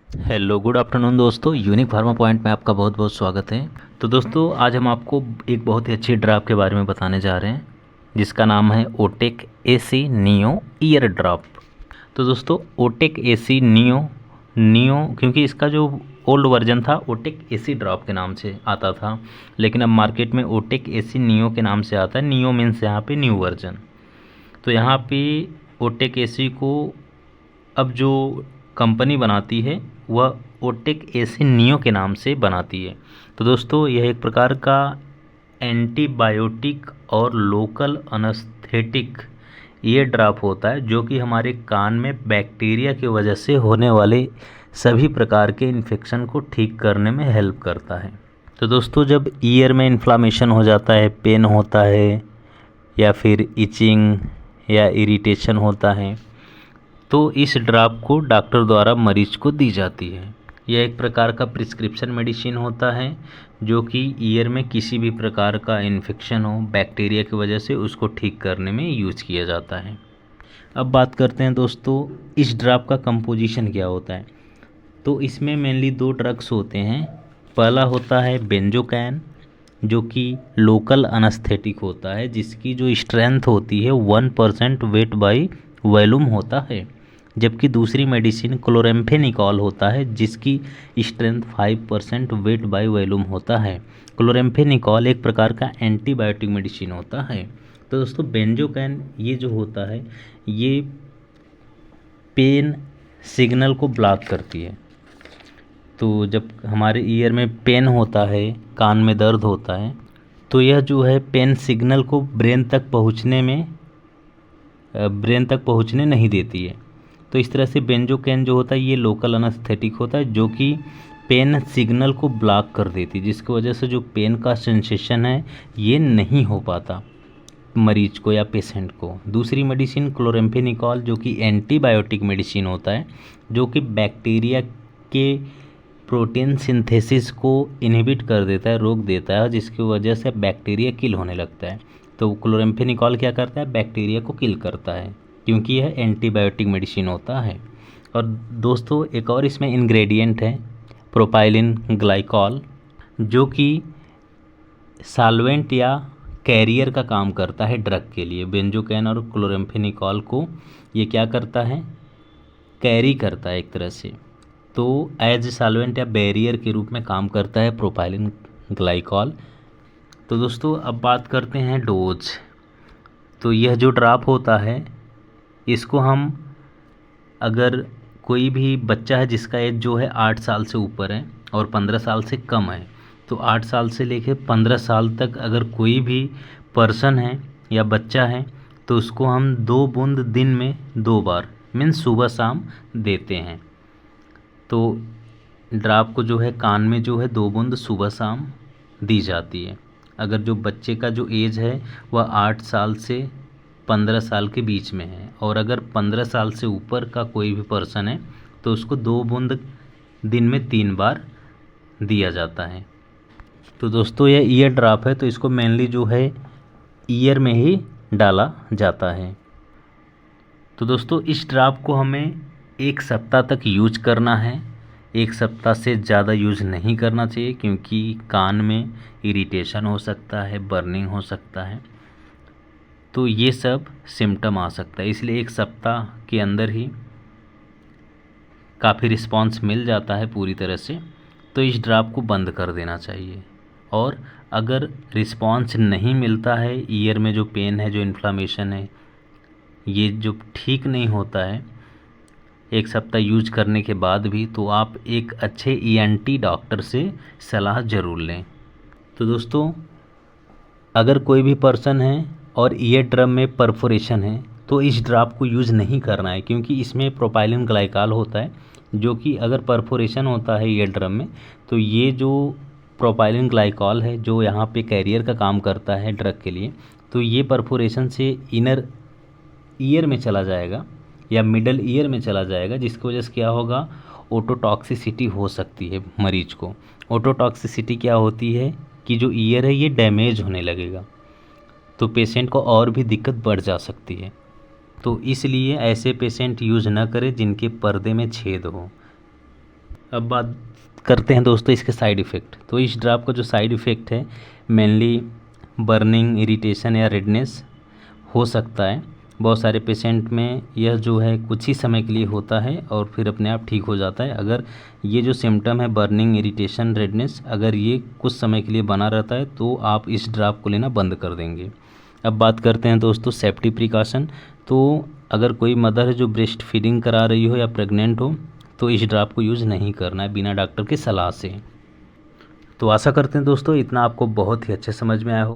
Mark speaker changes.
Speaker 1: Hello good afternoon दोस्तों, unique pharma point में आपका बहुत बहुत स्वागत है। तो दोस्तों आज हम आपको एक बहुत ही अच्छी ड्रॉप के बारे में बताने जा रहे हैं जिसका नाम है OTEC AC neo year drop. तो दोस्तों ओटेक एसी नियो नियो क्योंकि इसका जो ओल्ड वर्जन था ओटेक एसी ड्रॉप के नाम से आता था, लेकिन अब मार्केट में ओटेक एसी नियो के नाम से आता है। नियो मीन्स यहाँ पे न्यू वर्जन। तो यहाँ पे ओटेक एसी को अब जो कंपनी बनाती है वह ओटेक एसी नियो के नाम से बनाती है। तो दोस्तों यह एक प्रकार का एंटीबायोटिक और लोकल अनस्थेटिक ये ड्रॉप होता है जो कि हमारे कान में बैक्टीरिया की वजह से होने वाले सभी प्रकार के इन्फेक्शन को ठीक करने में हेल्प करता है। तो दोस्तों जब ईयर में इन्फ्लामेशन हो जाता है, पेन होता है या फिर इचिंग या इरिटेशन होता है तो इस ड्रॉप को डॉक्टर द्वारा मरीज को दी जाती है। यह एक प्रकार का प्रिस्क्रिप्शन मेडिसिन होता है जो कि ईयर में किसी भी प्रकार का इन्फेक्शन हो बैक्टीरिया की वजह से उसको ठीक करने में यूज किया जाता है। अब बात करते हैं दोस्तों इस ड्रॉप का कंपोजिशन क्या होता है। तो इसमें मेनली दो ड्रग्स होते हैं। पहला होता है बेंजोकैन जो कि लोकल अनस्थेटिक होता है जिसकी जो स्ट्रेंथ होती है 1% वेट बाई वॉल्यूम होता है, जबकि दूसरी मेडिसिन क्लोरेम्फेनिकॉल होता है जिसकी स्ट्रेंथ 5% वेट बाई वॉल्यूम होता है। क्लोरेम्फेनिकॉल एक प्रकार का एंटीबायोटिक मेडिसिन होता है। तो दोस्तों बेंजोकैन ये जो होता है ये पेन सिग्नल को ब्लॉक करती है। तो जब हमारे ईयर में पेन होता है, कान में दर्द होता है, तो यह जो है पेन सिग्नल को ब्रेन तक पहुंचने नहीं देती है। तो इस तरह से बेंजोकैन जो होता है ये लोकल अनस्थेटिक होता है जो कि पेन सिग्नल को ब्लॉक कर देती है, जिसकी वजह से जो पेन का सेंसेशन है ये नहीं हो पाता मरीज को या पेशेंट को। दूसरी मेडिसिन क्लोरेम्फेनिकॉल जो कि एंटीबायोटिक मेडिसिन होता है जो कि बैक्टीरिया के प्रोटीन सिंथेसिस को इनहिबिट कर देता है, रोक देता है, जिसकी वजह से बैक्टीरिया किल होने लगता है। तो क्लोरेम्फेनिकॉल क्या करता है, बैक्टीरिया को किल करता है क्योंकि यह एंटीबायोटिक मेडिसिन होता है। और दोस्तों एक और इसमें इंग्रेडिएंट है प्रोपाइलिन ग्लाइकॉल जो कि सॉल्वेंट या कैरियर का काम करता है ड्रग के लिए। बेंजोकैन और क्लोरेम्फेनिकॉल को ये क्या करता है, कैरी करता है एक तरह से। तो एज सॉल्वेंट या बैरियर के रूप में काम करता है प्रोपाइलिन ग्लाइकॉल। तो दोस्तों अब बात करते हैं डोज। तो यह जो ड्रॉप होता है इसको हम अगर कोई भी बच्चा है जिसका एज जो है 8 साल से ऊपर है और 15 साल से कम है, तो 8 साल से लेकर 15 साल तक अगर कोई भी पर्सन है या बच्चा है तो उसको हम 2 बूंद दिन में 2 बार मीन्स सुबह शाम देते हैं। तो ड्रॉप को जो है कान में जो है 2 बूंद सुबह शाम दी जाती है अगर जो बच्चे का जो एज है वह 8 साल से 15 साल के बीच में है, और अगर 15 साल से ऊपर का कोई भी पर्सन है तो उसको 2 बूंद दिन में 3 बार दिया जाता है। तो दोस्तों यह ईयर ड्रॉप है तो इसको मेनली जो है ईयर में ही डाला जाता है। तो दोस्तों इस ड्रॉप को हमें 1 सप्ताह तक यूज करना है। 1 सप्ताह से ज़्यादा यूज नहीं करना चाहिए क्योंकि कान में इरिटेशन हो सकता है, बर्निंग हो सकता है, तो ये सब सिम्टम आ सकता है। इसलिए 1 सप्ताह के अंदर ही काफ़ी रिस्पांस मिल जाता है पूरी तरह से, तो इस ड्रॉप को बंद कर देना चाहिए। और अगर रिस्पांस नहीं मिलता है, ईयर में जो पेन है, जो इन्फ्लामेशन है, ये जो ठीक नहीं होता है 1 सप्ताह यूज करने के बाद भी, तो आप एक अच्छे ईएनटी डॉक्टर से सलाह ज़रूर लें। तो दोस्तों अगर कोई भी पर्सन है और ईयर ड्रम में परफोरेशन है तो इस ड्रॉप को यूज़ नहीं करना है क्योंकि इसमें प्रोपाइलिन ग्लाइकॉल होता है जो कि अगर परफोरेशन होता है ईयर ड्रम में तो ये जो प्रोपाइलिन ग्लाइकॉल है जो यहाँ पे कैरियर का काम करता है ड्रग के लिए, तो ये परफोरेशन से इनर ईयर में चला जाएगा या मिडल ईयर में चला जाएगा, जिसकी वजह से क्या होगा, ओटोटॉक्सिसिटी हो सकती है मरीज को। ओटोटॉक्सिसिटी क्या होती है कि जो ईयर है ये डैमेज होने लगेगा तो पेशेंट को और भी दिक्कत बढ़ जा सकती है। तो इसलिए ऐसे पेशेंट यूज़ ना करें जिनके पर्दे में छेद हो। अब बात करते हैं दोस्तों इसके साइड इफ़ेक्ट। तो इस ड्रॉप का जो साइड इफ़ेक्ट है मेनली बर्निंग, इरिटेशन या रेडनेस हो सकता है। बहुत सारे पेशेंट में यह जो है कुछ ही समय के लिए होता है और फिर अपने आप ठीक हो जाता है। अगर ये जो सिम्टम है बर्निंग, इरिटेशन, रेडनेस, अगर ये कुछ समय के लिए बना रहता है तो आप इस ड्रॉप को लेना बंद कर देंगे। अब बात करते हैं दोस्तों सेफ्टी प्रिकॉशन। तो अगर कोई मदर है जो ब्रेस्ट फीडिंग करा रही हो या प्रेग्नेंट हो तो इस ड्रॉप को यूज़ नहीं करना है बिना डॉक्टर की सलाह से। तो आशा करते हैं दोस्तों इतना आपको बहुत ही अच्छे समझ में आया हो।